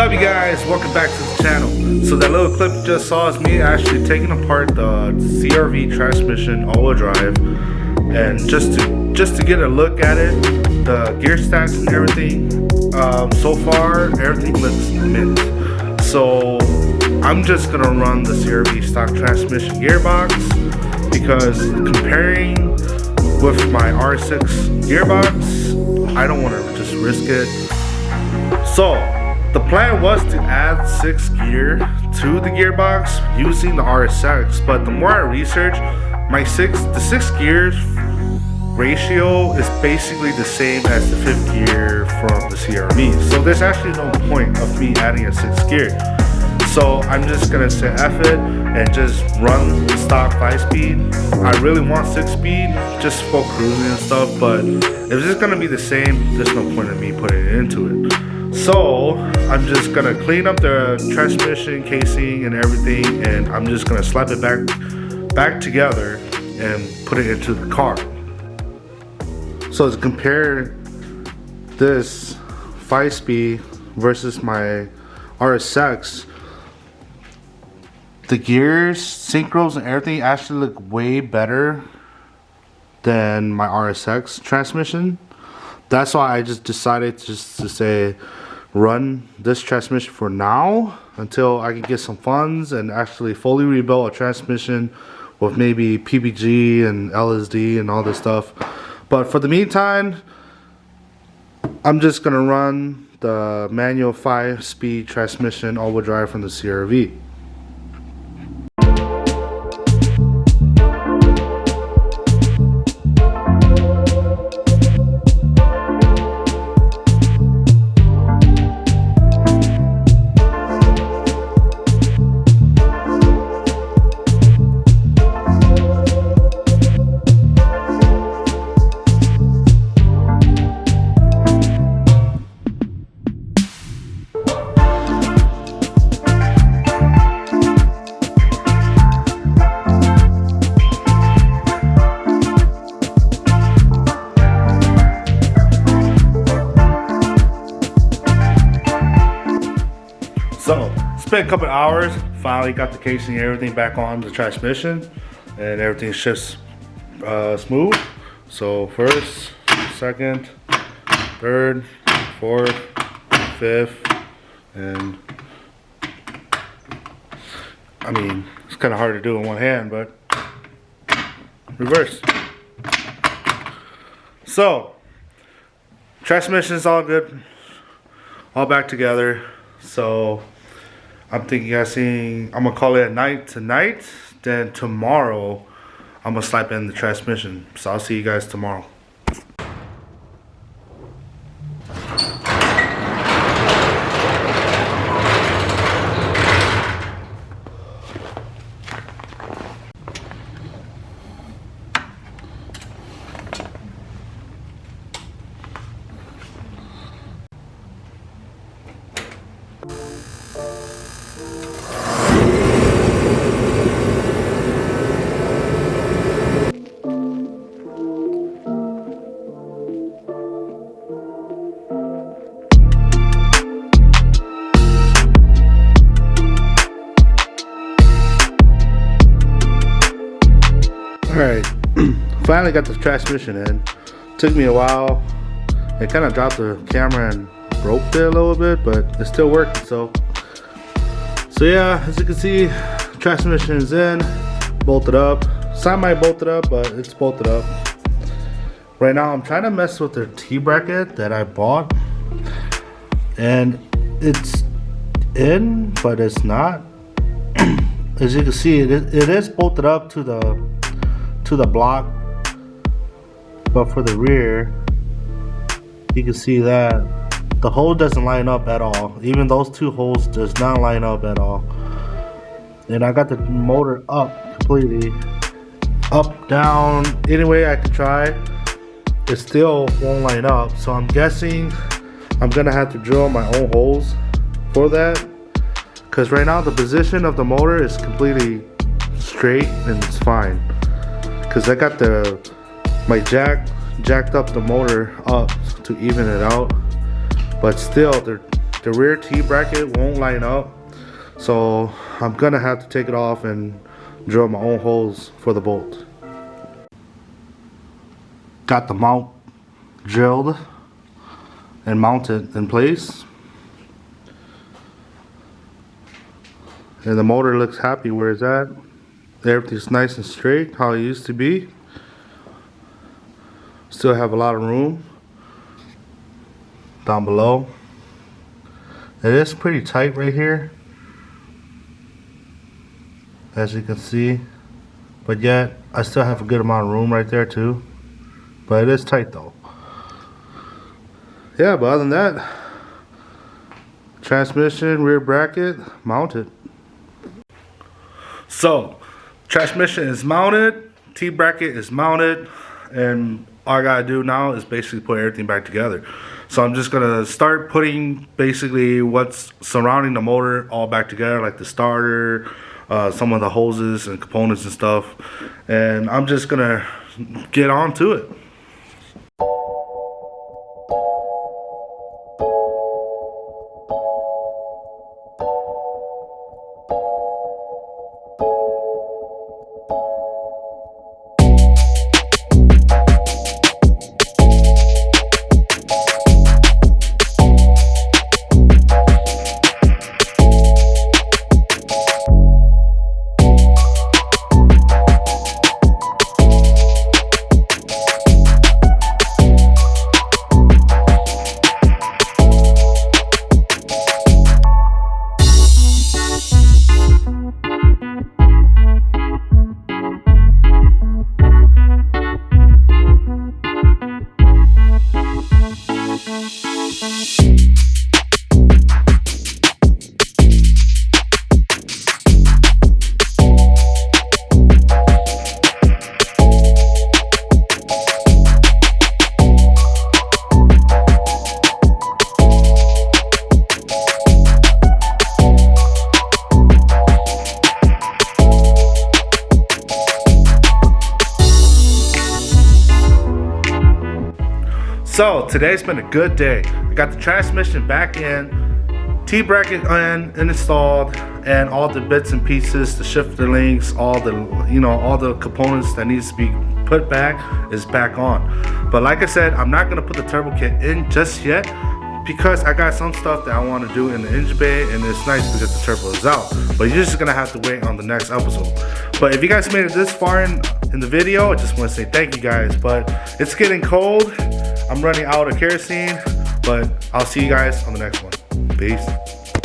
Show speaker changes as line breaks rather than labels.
up, you guys? Welcome back to the channel. So that little clip you just saw is me actually taking apart the CRV transmission all-wheel drive, and just to get a look at it, the gear stacks and everything. So far everything looks mint. So I'm just gonna run the CRV stock transmission gearbox, because comparing with my R6 gearbox, I don't want to just risk it. So the plan was to add 6 gear to the gearbox using the RSX, but the more I research, the 6 gears ratio is basically the same as the 5th gear from the CRV. So there's actually no point of me adding a 6th gear. So I'm just gonna say F it and just run the stock 5-speed. I really want 6-speed just for cruising and stuff, but if it's just gonna be the same, there's no point in me putting it into it. So I'm just gonna clean up the transmission casing and everything, and I'm just gonna slap it back together and put it into the car. So to compare this 5-speed versus my RSX, the gears, synchros, and everything actually look way better than my RSX transmission. That's why I just decided just to say run this transmission for now until I can get some funds and actually fully rebuild a transmission with maybe PPG and LSD and all this stuff. But for the meantime, I'm just gonna run the manual 5-speed transmission all-wheel drive from the CRV. So, spent a couple hours, finally got the casing and everything back on the transmission, and everything's just smooth. So first, second, third, fourth, fifth, and I mean, it's kind of hard to do in one hand, but reverse. So, transmission's all good, all back together. So I'm thinking I'm gonna call it a night tonight. Then tomorrow I'm gonna slap in the transmission. So I'll see you guys tomorrow. Alright, finally got the transmission in. Took me a while. It kind of dropped the camera and broke it a little bit, but it's still working. So yeah, as you can see, transmission is in, bolted up. Semi-bolted up, but it's bolted up. Right now I'm trying to mess with the T-bracket that I bought, and it's in, but it's not. As you can see, it is bolted up to the block, but for the rear, you can see that the hole doesn't line up at all. Even those 2 holes does not line up at all. And I got the motor up completely, up, down, any way I could try, it still won't line up. So I'm guessing I'm gonna have to drill my own holes for that, because right now the position of the motor is completely straight and it's fine. Because I got my jacked up the motor up to even it out, but still the rear T-bracket won't line up, so I'm gonna have to take it off and drill my own holes for the bolt. Got the mount drilled and mounted in place, and the motor looks happy where it's at. Everything's nice and straight how it used to be. Still have a lot of room down below. It is pretty tight right here, as you can see, but yet I still have a good amount of room right there too, but it is tight though. Yeah, but other than that, transmission, rear bracket mounted. So transmission is mounted, T-bracket is mounted, and all I gotta do now is basically put everything back together. So I'm just gonna start putting basically what's surrounding the motor all back together, like the starter, some of the hoses and components and stuff, and I'm just gonna get on to it. So today's been a good day. I got the transmission back in, T-bracket in and installed, and all the bits and pieces, the shifter links, all the all the components that needs to be put back is back on. But like I said, I'm not gonna put the turbo kit in just yet because I got some stuff that I want to do in the engine bay, and it's nice because the turbo is out. But you're just gonna have to wait on the next episode. But if you guys made it this far in the video, I just want to say thank you guys. But it's getting cold. I'm running out of kerosene, but I'll see you guys on the next one. Peace.